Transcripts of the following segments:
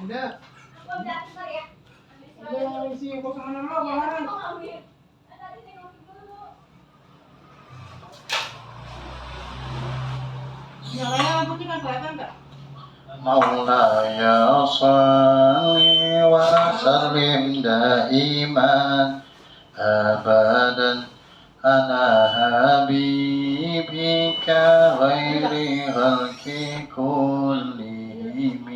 Udah. Udah yang isi kosongan lo kemarin. Nyalanya lampunya nggak kelihatan nggak? مولاي صل وسلم دائما أبدا على حبيبك غير خلق كلهم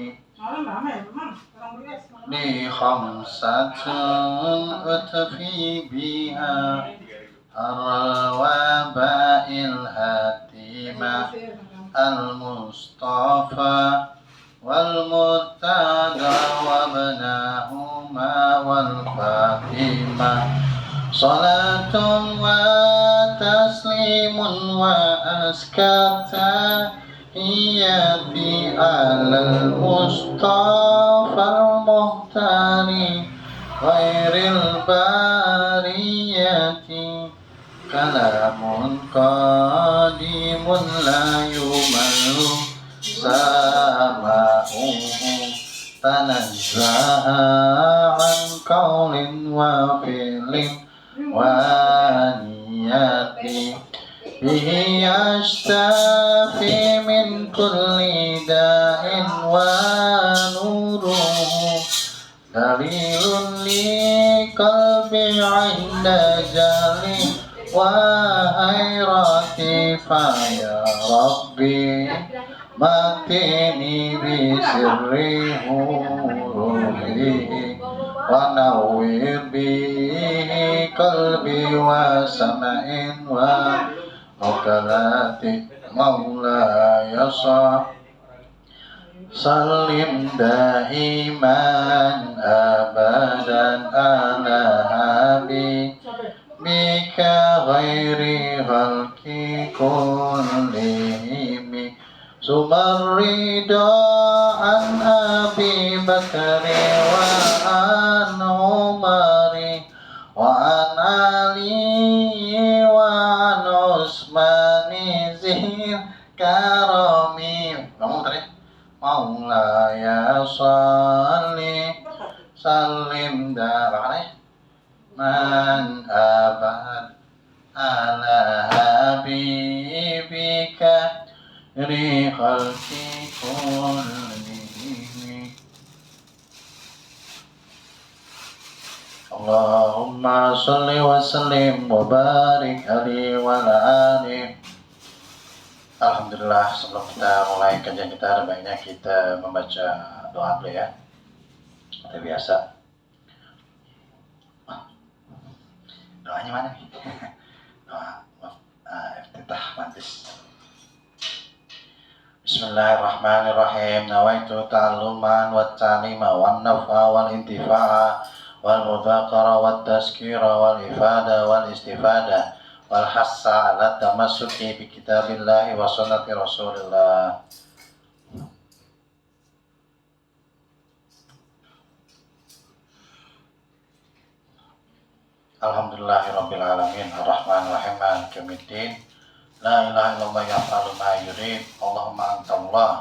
لي خمسة أطفي بها الوباء الهتيمة المصطفى والمرتضى وابنهما والفاطمة صلاة وتسليم وأزكى تحياتي على المصطفى المختار غير البرية كلام قديم لا يمل سماؤه تنزه عن قول وفعل ونية به يشتفي من كل داء ونوره دليل لقلبي عند جلي وحيرتي فيا ربي متني بسر روحي ونور به قلبي وسمع ووكلاتي مولاي سلم دائما أبدا على حبيبك غير خلق كلهم ثم الرضا عن أبي بكر وعن عمر وعن علي وعن عثمان ذي الكرم مولاي صل سلم من أبد على حبيبك خلق كلهم اللهم صل وسلم وبارك عليه وعلى آله. Alhamdulillah, sebelum kita mulai kajian kita, baiknya kita membaca doa dulu ya. Seperti biasa. Doanya mana nih? Doa iftitah majlis. Bismillahirrahmanirrahim. Nawaitu ta'alluman wa ta'lima wa nafa wal intifa'a wal mudhakara wa tazkira wal ifada wal istifada wal hassa ala tamassuki bi kitabillahi wa sunnati rasulillah. Alhamdulillahirabbil alamin arrahmanir rahim maliki yaumiddin la ilaha illallah yaf'alu ma yurid Allahumma antallah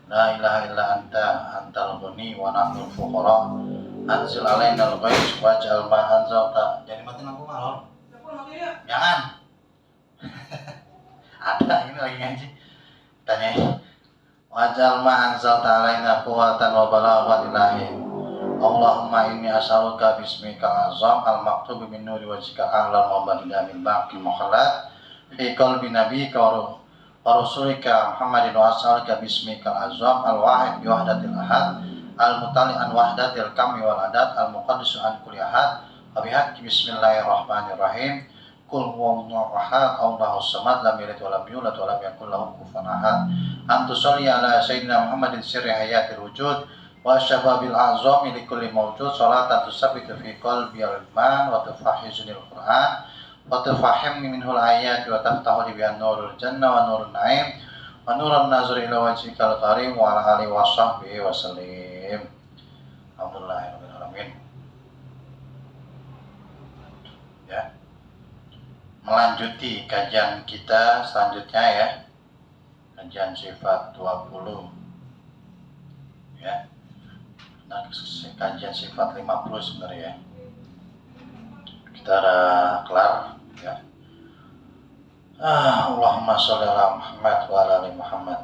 la ilaha illa anta antal ghani wa nahnu fuqara anzil alaina al-ghais waj'al ma anzalta. Jadi matiin lampu malor. Jangan. Ada ini lagi ngaji. Tanya. Waj'al ma anzalta alaina quwwatan wa balaghan ilahi. Allahumma inni as'aluka bismika azam al-maktubi min nuri wajhika ahlal mubadila min baqi mukhallat fi qalbi nabiyyika wa rasulika Muhammadin wa as'aluka bismika azam al-wahid bi wahdatil ahad al-mutali an wahdatil kammi wal adat al-muqaddisu an kulli ahad wa bihaqqi bismillahirrahmanirrahim qul huwallahu ahad Allahus samad lam yalid wa lam yulad wa lam yakul lahu kufuwan ahad antu sholli ala sayyidina Muhammadin sirri hayatil wujud wa syababil azami li kulli mawjud salatan tusabbitu fi qalbi al-iman wa tufahhizunil Qur'an wa tufahhimni minhul ayat wa taftahu li bihan nurul jannah wa nurun na'im wa nurun nazar ila wajhikal karim wa ala alihi wa sahbihi wa sallim. Alhamdulillahirabbil alamin. Ya. Melanjuti kajian kita selanjutnya ya. Kajian sifat 20. Ya. Nah, kajian sifat 50 sebenarnya ya. Kita udah kelar ya. Allahumma sholli ala Muhammad wa ala ali Muhammad.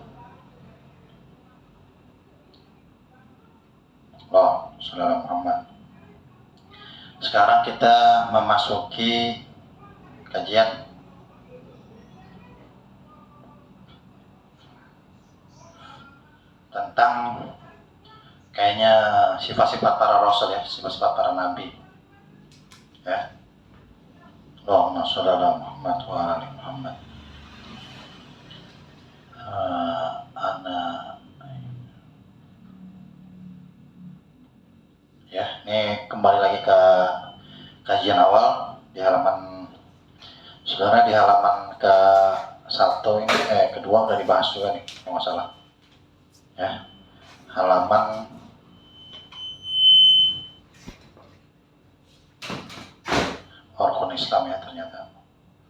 Allahumma sholli ala Muhammad. Sekarang kita memasuki kajian tentang kayaknya sifat-sifat para rasul ya, sifat-sifat para nabi ya. Allahumma sholli ala Muhammad wa ala ali Muhammad. Ya, ini kembali lagi ke kajian awal di halaman sebenarnya di halaman ke satu ini kedua udah dibahas juga nih kalau nggak salah ya, halaman Orkun Islam ya ternyata,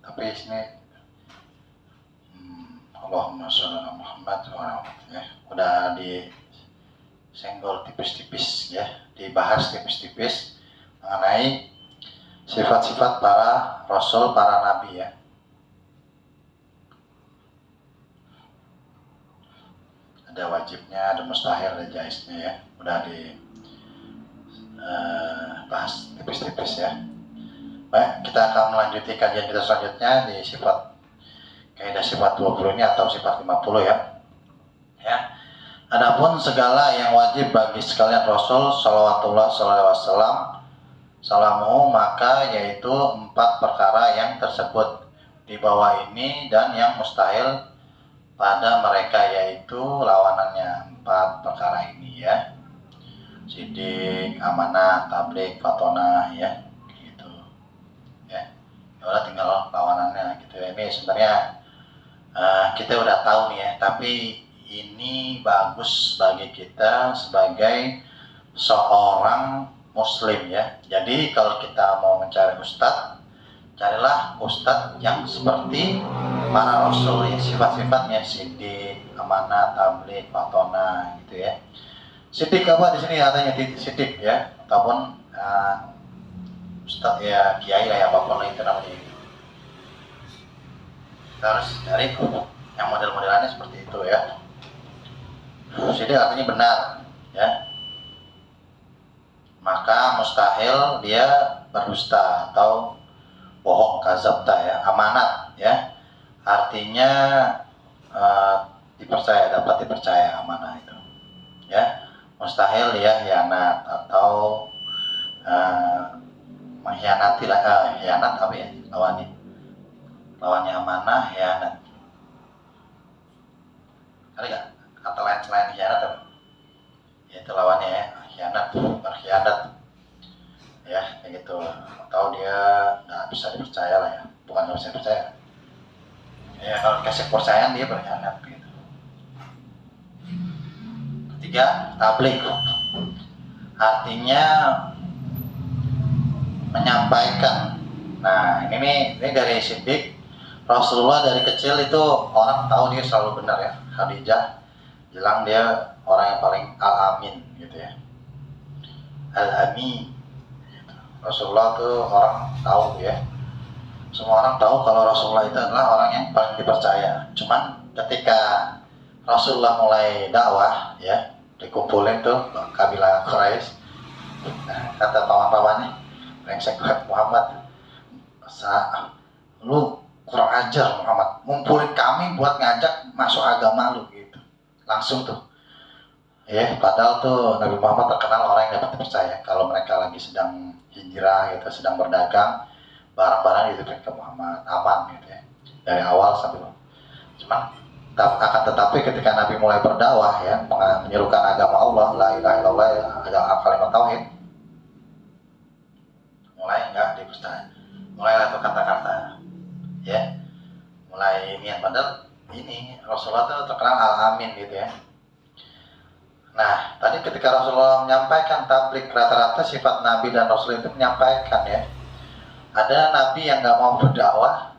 tapi sini Allahumma sholli ala Muhammad ya, udah disenggol tipis-tipis ya, dibahas tipis-tipis mengenai sifat-sifat para rasul, para nabi ya. Ada wajibnya, ada mustahil, ada jaiznya ya, udah dibahas tipis-tipis ya. Baik, kita akan melanjuti kajian kita selanjutnya di sifat kaidah sifat 20 ini atau sifat 50 ya. Ya. Adapun segala yang wajib bagi sekalian Rasul sallallahu alaihi wasallam salamu, maka yaitu 4 perkara yang tersebut di bawah ini dan yang mustahil pada mereka, yaitu lawanannya 4 perkara ini ya. Sidik, amanah, tabligh, fatonah ya. Gitu. Ya. Ya udah tinggal lawanannya gitu ya. Ini sebenarnya kita udah tahu nih ya, tapi ini bagus bagi kita sebagai seorang muslim ya. Jadi kalau kita mau mencari ustadz, carilah ustadz yang seperti para rasul ya, sifat-sifatnya sidik, amanah, tabligh, fatonah gitu ya. Sidik apa di sini katanya sidik ya, ataupun ustadz ya, kiai lah ya, apapun lah itu namanya. Kita harus cari yang model-modelannya seperti itu ya. Sidik artinya benar ya, maka mustahil dia berdusta atau bohong, kazabta ya. Amanat ya, artinya dipercaya, dapat dipercaya, amanah itu ya. Mustahil dia khianat atau mengkhianati lah, khianat apa ya lawannya amanah, khianat. Ada nggak kata lain selain khianat apa? Ya itu lawannya ya, khianat, berkhianat ya, kayak gitu. Atau dia nggak bisa dipercaya lah ya, bukan nggak bisa dipercaya ya, kalau kasih kepercayaan dia berkhianat gitu. Ketiga, tabligh artinya menyampaikan. Nah ini dari sidik. Rasulullah dari kecil itu orang tahu dia selalu benar ya. Khadijah bilang dia orang yang paling al-amin gitu ya, al-amin gitu. Rasulullah tuh orang tahu ya, semua orang tahu kalau Rasulullah itu adalah orang yang paling dipercaya. Cuman ketika Rasulullah mulai dakwah ya, dikumpulin tuh kabilah Quraisy, kata paman-pamannya, brengsek banget Muhammad, lu kurang ajar Muhammad, ngumpulin kami buat ngajak masuk agama lu gitu. Langsung tuh ya, padahal tuh Nabi Muhammad terkenal orang yang dapat dipercaya. Kalau mereka lagi sedang hijrah gitu, sedang berdagang, barang-barang dititipin ke Muhammad, aman gitu ya, dari awal sampai. Cuman akan tetapi ketika Nabi mulai berdakwah ya, menyerukan agama Allah, la ilaha illallah, agama kalimat tauhid, mulai enggak dipercaya, mulai itu kata-kata ya, mulai ini, padahal ini Rasulullah itu terkenal al-amin gitu ya. Nah tadi ketika Rasulullah menyampaikan tabligh, rata-rata sifat Nabi dan Rasul itu menyampaikan ya. Ada Nabi yang nggak mau berdakwah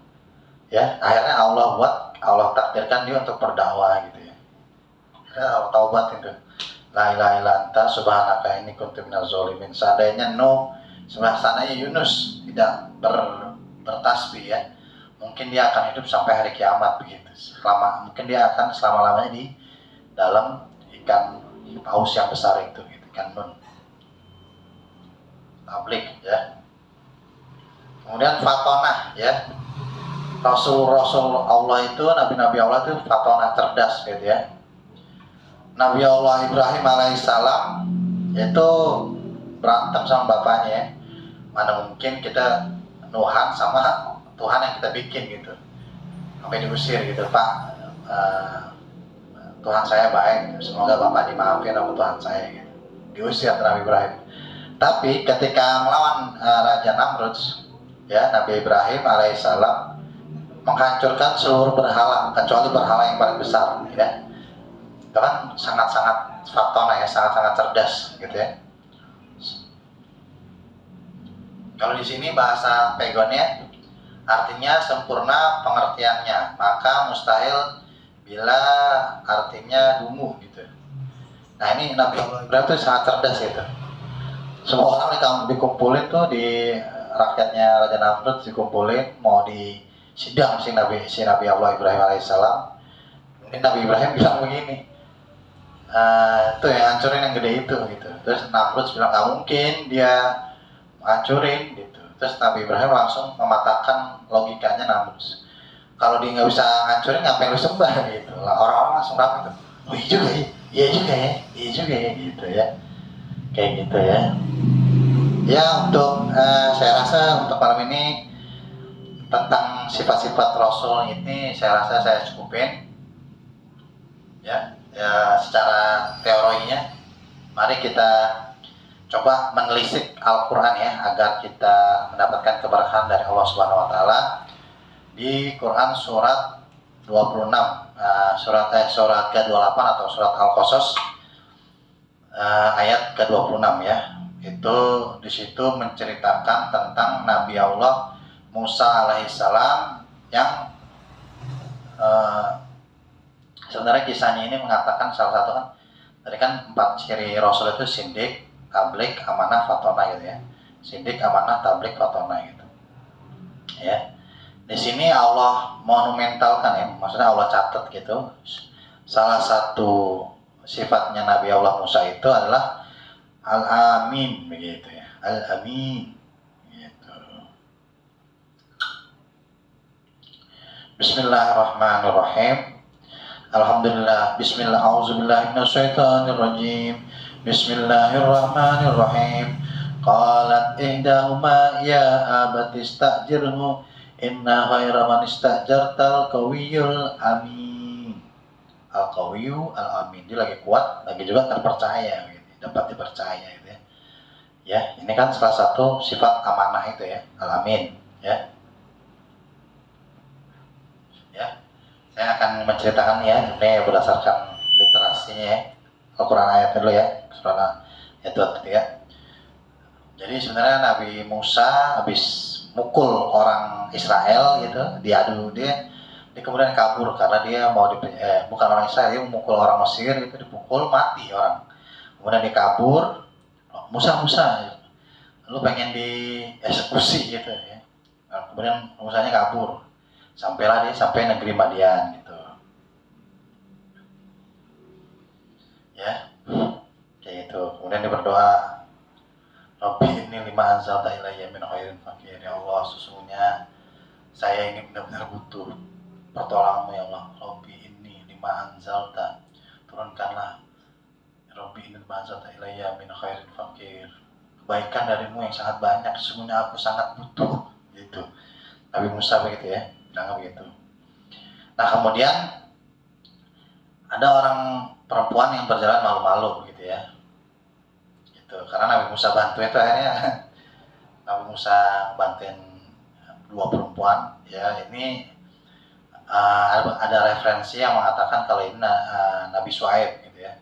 ya, akhirnya Allah takdirkan dia untuk berdakwah gitu ya. Akhirnya Allah taubat itu, la ilaha illa anta subhanaka inni kuntu minaz zalimin. Seandainya Nuh, sebelah sananya Yunus tidak bertasbih ya, mungkin dia akan hidup sampai hari kiamat begitu. Mungkin dia akan selama-lamanya di dalam ikan paus yang besar itu, gitu, ikan nun. Tablik ya. Kemudian fatonah ya. Rasul-rasul Allah itu, nabi-nabi Allah itu fatonah, cerdas gitu ya. Nabi Allah Ibrahim alaihissalam itu berantem sama bapaknya ya. Mana mungkin kita nuhan sama Tuhan yang kita bikin gitu. Sampai diusir gitu, Pak, Tuhan saya baik, semoga Bapak dimaafin sama Tuhan saya gitu. Diusir Nabi Ibrahim. Tapi ketika melawan Raja Namrud ya, Nabi Ibrahim alaihissalam menghancurkan seluruh berhala kecuali berhala yang paling besar ya. Itu kan sangat-sangat fatona ya, sangat-sangat cerdas gitu ya. Kalau di sini bahasa pegonnya artinya sempurna pengertiannya, maka mustahil bila artinya dungu gitu. Nah ini Nabi Ibrahim itu sangat cerdas gitu. Semua orang dikumpulin tuh di rakyatnya Raja Namrud, dikumpulin mau di sidang si Nabi Allah Ibrahim alaihissalam. Ini Nabi Ibrahim bilang begini, tuh yang hancurin yang gede itu gitu. Terus Namrud bilang nggak mungkin dia hancurin gitu. Terus Nabi Ibrahim langsung mematahkan logikanya Namrud. Kalau dia nggak bisa hancurin ngapain lu sembah gitu. Lah orang-orang langsung ramai tuh. Oh iya juga ya, iya juga ya gitu ya. Kayak gitu ya. Ya untuk saya rasa untuk malam ini tentang sifat-sifat Rasul ini saya rasa saya cukupin ya secara teorinya. Mari kita coba menelisik Al-Quran ya, agar kita mendapatkan keberkahan dari Allah Subhanahu Wa Taala. Di Quran surat 26 surat ke-28 atau surat Al-Qasas ayat ke-26 ya. Itu di situ menceritakan tentang Nabi Allah Musa alaihissalam yang sebenarnya kisahnya ini mengatakan salah satu kan tadi kan 4 ciri Rasul itu sindik, tablik, amanah, fatona gitu ya. Sindik, amanah, tablik, fatona gitu. Ya. Di sini Allah monumentalkan ya, maksudnya Allah catat gitu. Salah satu sifatnya Nabi Allah Musa itu adalah Al-Amin begitu ya. Al-Amin. Bismillahirrahmanirrahim. Alhamdulillah. Bismillah. A'udzubillahiminasyaitonirrajim. Bismillahirrahmanirrahim. Qalat ihdahuma ya abati istajirhu inna khaira man istajartal qawiyul amin. Al-qawiyyu al-amin. Dia lagi kuat, lagi juga terpercaya gitu. Dapat dipercaya gitu ya. Ya, ini kan salah satu sifat amanah itu ya, al-amin ya. Saya akan menceritakan ya, ini berdasarkan literasinya ya, Al-Quran ayat dulu ya, surah ayat 23. Jadi sebenarnya Nabi Musa habis mukul orang Israel gitu, diadu dia kemudian kabur karena dia mau bukan orang Israel, dia memukul orang Mesir itu, dipukul mati orang. Kemudian dia kabur, Musa lu pengen dieksekusi gitu ya. Nah, kemudian Musanya kabur. Sampailah dia sampai negeri Madian gitu ya, kayak gitu. Kemudian dia berdoa, Rabbi ini lima anzalta ilayya min khairin fakir. Ya Allah, sesungguhnya saya ini benar-benar butuh pertolonganmu ya Allah. Rabbi ini lima anzalta, turunkanlah Rabbi ini lima anzalta ilayya min khairin fakir, kebaikan darimu yang sangat banyak, sesungguhnya aku sangat butuh gitu. Nabi Musa begitu ya, bilang begitu. Nah kemudian ada orang perempuan yang berjalan malu-malu begitu ya, gitu. Karena Nabi Musa bantu itu akhirnya Nabi Musa bantuin 2 perempuan ya. Ini ada referensi yang mengatakan kalau ini Nabi Syuaib gitu ya.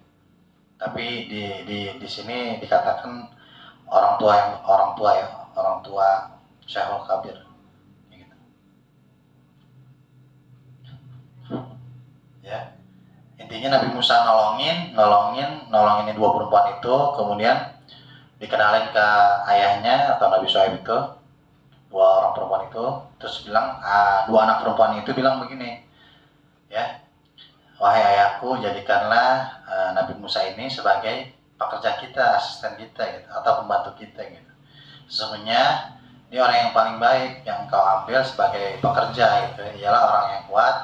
Tapi di sini dikatakan orang tua Syekhul Kabir. Ya, Intinya Nabi Musa nolongin ini dua perempuan itu, kemudian dikenalin ke ayahnya atau Nabi Syuaib itu, dua orang perempuan itu, terus bilang, dua anak perempuan itu bilang begini, ya, wahai ayahku, jadikanlah Nabi Musa ini sebagai pekerja kita, asisten kita gitu, atau pembantu kita gitu. Sesungguhnya dia orang yang paling baik yang kau ambil sebagai pekerja gitu, ialah orang yang kuat.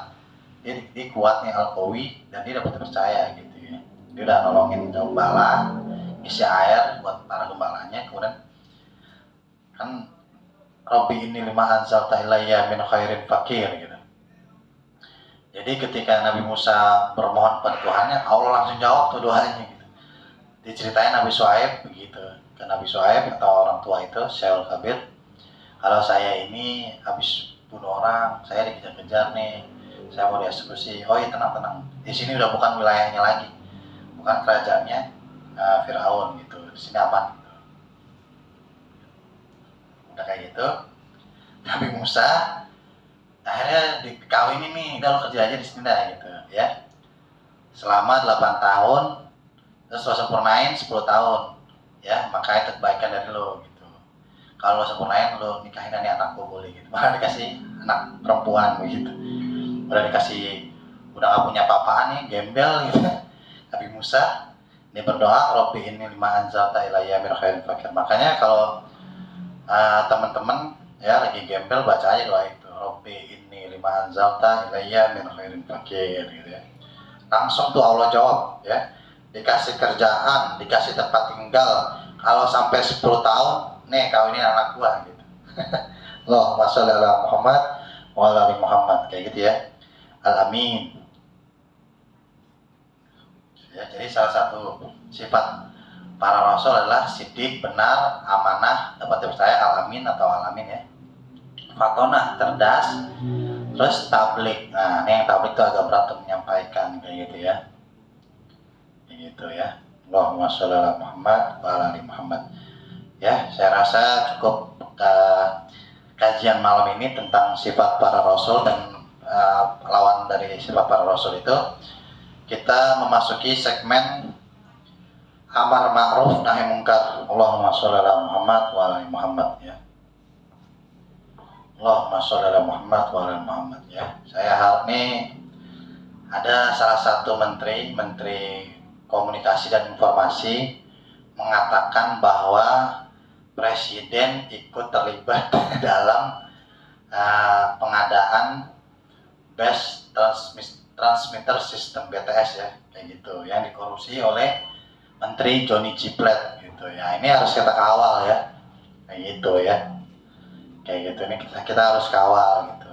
Dia kuat nih, al-qawi, dan dia dapat percaya gitu ya. Dia udah nolongin gembala, isi air buat para gembalanya, kemudian kan Rabbi ini lima anzalta ilayya min khairin fakir gitu. Jadi ketika Nabi Musa bermohon pada Tuhannya, Allah langsung jawab tuh doanya gitu. Diceritain Nabi Syuaib begitu ke Nabi Syuaib atau orang tua itu, Syaikhul Kabir, kalau saya ini habis bunuh orang, saya dikejar-kejar nih, saya mau dieksekusi. Oh iya, tenang, di sini udah bukan wilayahnya lagi, bukan kerajaannya Firaun gitu, di sini aman gitu. Udah kayak gitu, Nabi Musa akhirnya dikawinin nih, udah lo kerja aja di sini dah gitu ya, selama 8 tahun, terus lo sempurnain 10 tahun ya, makanya kebaikan dari lo gitu. Kalau lo sempurnain, lo nikahin nih anakku boleh gitu. Malah dikasih anak perempuan begitu, udah gak punya apa-apaan nih, gembel gitu. Nabi Musa dia berdoa, Rabbi inni lima anzalta ilayya min khairin fakir. Makanya kalau teman-teman ya lagi gembel, baca aja doa itu, Rabbi inni lima anzalta ilayya min khairin fakir gitu ya. Langsung tuh Allah jawab ya, dikasih kerjaan, dikasih tempat tinggal, kalau sampai 10 tahun nih kawinin anak gua gitu. Allahumma sholli ala Muhammad wa ala ali Muhammad, kayak gitu ya. Al-Amin ya. Jadi salah satu sifat para rasul adalah sidik, benar, amanah, dapat dipercaya, Al-Amin atau Al-Amin ya. Fatonah, cerdas, terus tablik. Nah ini yang tablik itu agak berat untuk menyampaikan kayak gitu ya, kayak gitu ya. Allahumma sholli ala Muhammad wa ala ali Muhammad ya. Saya rasa cukup kajian malam ini tentang sifat para rasul dan lawan dari sifat para rasul itu. Kita memasuki segmen amar ma'ruf nahi mungkar. Allahumma sholli ala Muhammad wa ala ali Muhammad ya. Allahumma sholli ala Muhammad wa ala ali Muhammad ya. Saya harap nih ada salah satu menteri komunikasi dan informasi mengatakan bahwa presiden ikut terlibat dalam pengadaan best transmitter system BTS ya, kayak gitu, yang dikorupsi oleh Menteri Johnny G. Plate gitu ya. Ini harus kita kawal ya, kayak gitu ya, kayak gitu. Ini kita harus kawal gitu.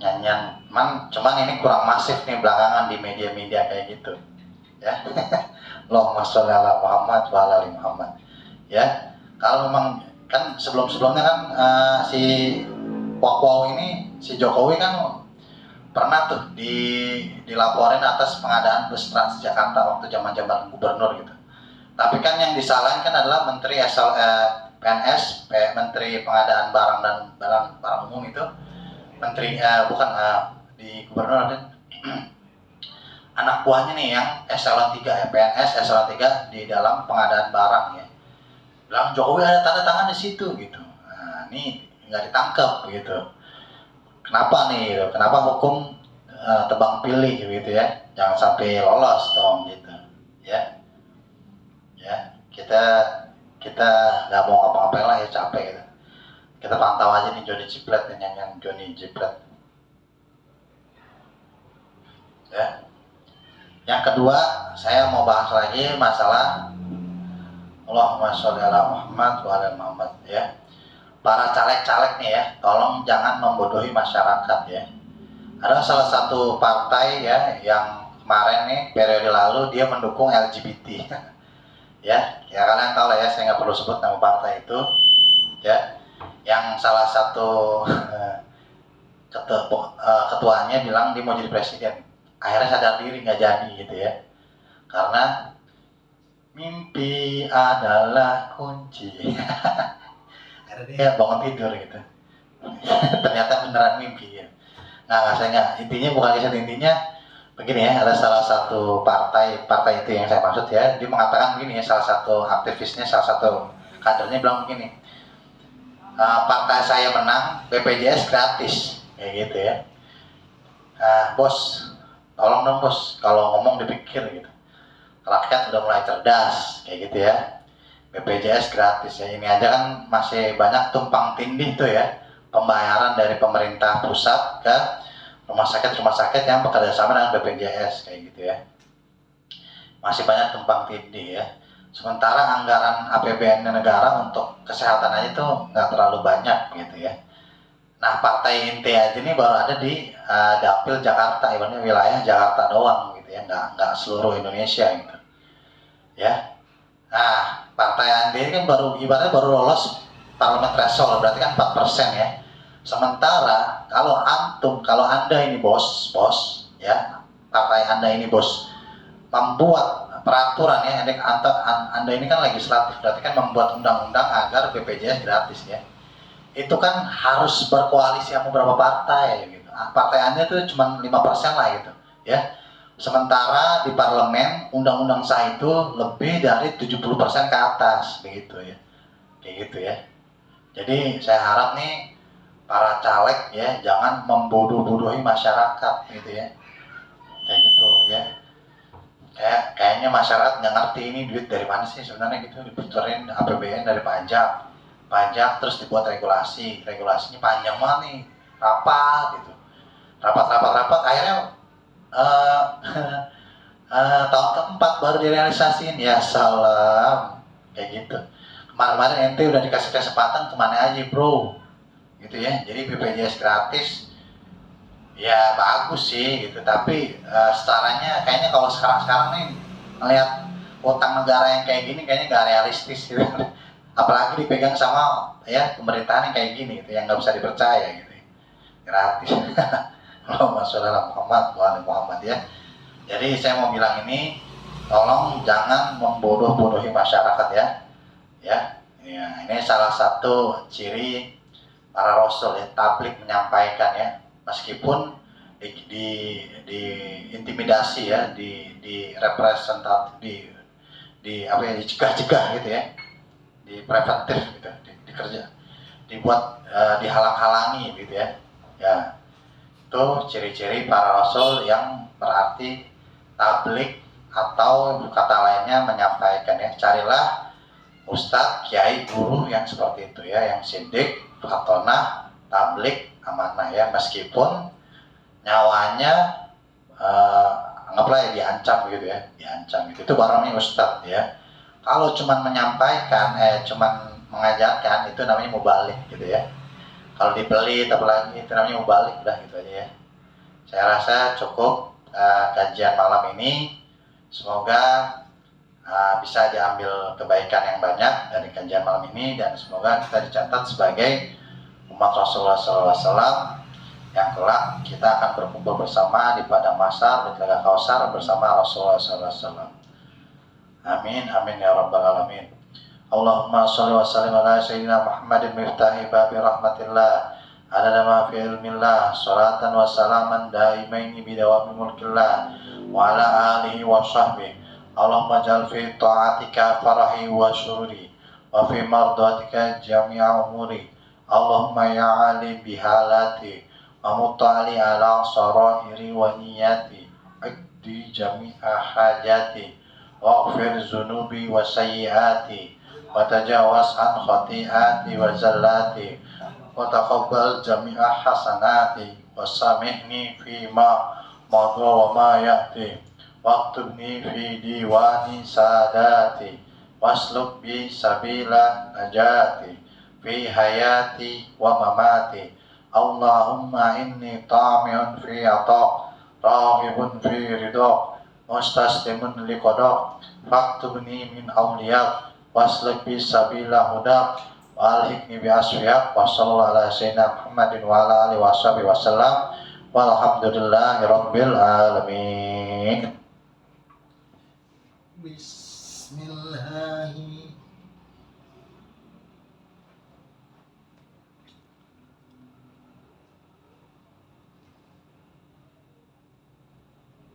Nyanyian cuman ini kurang masif nih belakangan di media-media kayak gitu ya. Allahumma sholli ala Muhammad wa ala ali Muhammad ya. Kalau memang kan sebelum-sebelumnya kan si Wow ini, si Jokowi kan pernah tuh dilaporin atas pengadaan bus Transjakarta waktu zaman gubernur gitu. Tapi kan yang disalahin kan adalah Menteri PNS, Menteri Pengadaan Barang dan Barang Umum itu, Menteri bukan di gubernur ada anak buahnya nih yang eselon 3 ya, PNS eselon 3 di dalam pengadaan barang ya. Bilang Jokowi ada tanda tangan di situ gitu. Nah, ini nggak ditangkap gitu. Kenapa nih gitu? Kenapa hukum tebang pilih gitu ya? Jangan sampai lolos dong gitu ya. Ya, kita nggak mau ngapa-ngapain lah ya, capek gitu. Kita pantau aja nih Johnny G. Plate, nyanyian Johnny G. Plate ya. Yang kedua, saya mau bahas lagi masalah Allahumma sholli ala Muhammad wa ala Muhammad ya. Para caleg-caleg nih ya, tolong jangan membodohi masyarakat ya. Ada salah satu partai ya yang kemarin nih periode lalu dia mendukung LGBT ya kalian tahu lah ya, saya nggak perlu sebut nama partai itu ya. Yang salah satu ketuanya bilang dia mau jadi presiden, akhirnya sadar diri nggak jadi gitu ya, karena mimpi adalah kunci. Akhirnya dia bangun tidur gitu. Ternyata beneran mimpi ya. Nah, saya nggak, intinya bukan kisah, intinya begini ya, ada salah satu partai itu yang saya maksud ya, dia mengatakan begini ya, salah satu aktivisnya, salah satu kadernya bilang begini, partai saya menang, BPJS gratis, kayak gitu ya. Bos, tolong dong bos, kalau ngomong dipikir gitu. Rakyat udah mulai cerdas, kayak gitu ya. BPJS gratis ya, ini aja kan masih banyak tumpang tindih tuh ya, pembayaran dari pemerintah pusat ke rumah sakit yang bekerja sama dengan BPJS kayak gitu ya. Masih banyak tumpang tindih ya. Sementara anggaran APBN negara untuk kesehatan aja tuh nggak terlalu banyak gitu ya. Nah, partai inti aja ini baru ada di dapil Jakarta, ibaratnya wilayah Jakarta doang gitu ya, nggak seluruh Indonesia gitu ya. Nah, partai Andi kan ibaratnya baru lolos parlemen threshold, berarti kan 4% ya. Sementara kalau Anda ini bos ya, partai Anda ini bos membuat peraturan ya, Anda ini kan legislatif, berarti kan membuat undang-undang agar BPJS gratis ya. Itu kan harus berkoalisi sama beberapa partai gitu. Partai Anda itu cuma 5% lah gitu ya. Sementara di parlemen undang-undang sah itu lebih dari 70% ke atas begitu ya. Kayak gitu ya. Jadi saya harap nih para caleg ya jangan membodoh-bodohi masyarakat gitu ya. Kayak gitu ya. Kayaknya masyarakat nggak ngerti ini duit dari mana sih sebenarnya gitu, diputerin APBN dari pajak terus dibuat regulasinya panjang banget nih, rapat gitu, rapat akhirnya uh, tahun keempat baru direalisasiin ya salam kayak gitu. Kemarin ente udah dikasih kesempatan kemana aja bro gitu ya. Jadi BPJS gratis ya bagus sih gitu, tapi setaranya kayaknya kalau sekarang nih ngelihat utang negara yang kayak gini kayaknya nggak realistis gitu. Apalagi dipegang sama ya pemerintahan yang kayak gini gitu, yang nggak bisa dipercaya gitu, gratis. Allahumma sholli ala Muhammad wa ali Muhammad ya. Jadi saya mau bilang ini, tolong jangan membodoh-bodohi masyarakat ya. Ya, ini salah satu ciri para rasul ya, tablik menyampaikan ya, meskipun di intimidasi ya, di representatif, di apa ya, dicegah-cegah gitu ya, di preventif gitu, dikerja, dibuat dihalang-halangi gitu ya. Ya, itu ciri-ciri para rasul yang berarti tablik atau kata lainnya menyampaikan ya. Carilah ustadz, kiai, guru yang seperti itu ya, yang sidik, fatonah, tablik, amanah ya, meskipun nyawanya anggaplah ya diancam gitu ya, diancam gitu. Itu baru namanya ustadz ya. Kalau cuman menyampaikan, cuman mengajarkan, itu namanya mubalik gitu ya. Kalau dipelit apalagi itu namanya mubalik, udah gitu aja ya. Saya rasa cukup kajian malam ini. Semoga bisa diambil kebaikan yang banyak dari kajian malam ini, dan semoga kita dicatat sebagai umat Rasulullah SAW yang kelak kita akan berkumpul bersama di padang mahsyar di Telaga Kausar bersama Rasulullah SAW. Amin amin ya rabbal alamin. Allahumma sholli wa sallim ala sayyidina Muhammadin miftahi babi rahmatillah adada ma fi ilmillah salatan wa salaman daimaini bidawami mulkillah wa ala alihi wa sahbihi. Allahumma jal fi ta'atika farahi wa syururi wa fi mardatika jami'a umuri. Allahumma ya ali bihalati wa mutali ala sarairi wa niyati ikdi jami'a hajati waghfir zunubi wa sayyiati wa tajawaz an khati'ati wa zallati wa taqabbal jami'a hasanati wa samihni fima madha wa ma ya'ti waktubni fi diwani sadati wasluk bi sabila najati fi hayati wa mamati. Allahumma inni tami'un fi atak raghibun fi ridaq mustaslimun liqadak faktubni min awliyak wasluk bi sabila hudak wa alhiqni bi asfiyak wa sallallahu ala sayyidina Muhammadin wa ala alihi wa sahbihi wa sallam walhamdulillahi rabbil alamin.